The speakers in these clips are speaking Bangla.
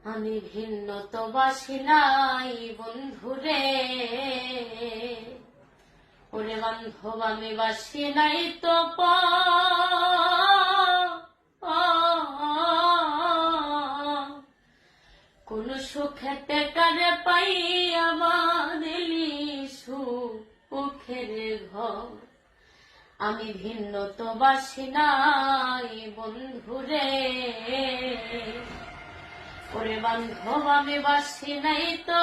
আমি ভিন্ন তো বাসি নাই বন্ধুরে, ওরে বান্ধব আমি বাসি নাই তো কোন সুখেতে কারে পাই আমার সুখের ঘর। আমি ভিন্ন তো বাসি নাই বন্ধুরে, ওরে বান্ধব আমি বাসি নাই তো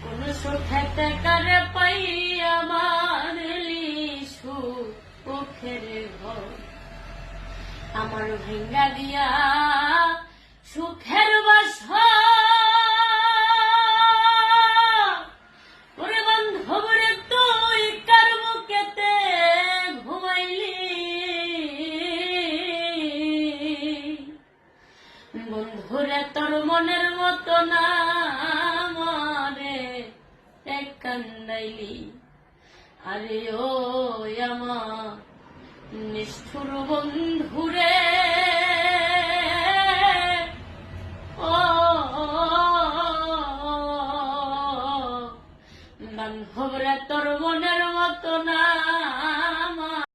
কোন সুখেতে কারে পাই আমার সুখের ঘর। আমার ভেঙ্গা দিয়া সুখের বাসা, ওরে বান্ধব রে তুই কার বুকেতে ঘুমাইলি, বন্ধুরে তোর মনের মতো না আমারে কান্দাইলি। আরে ও আমার নিষ্ঠুর বন্ধুরে,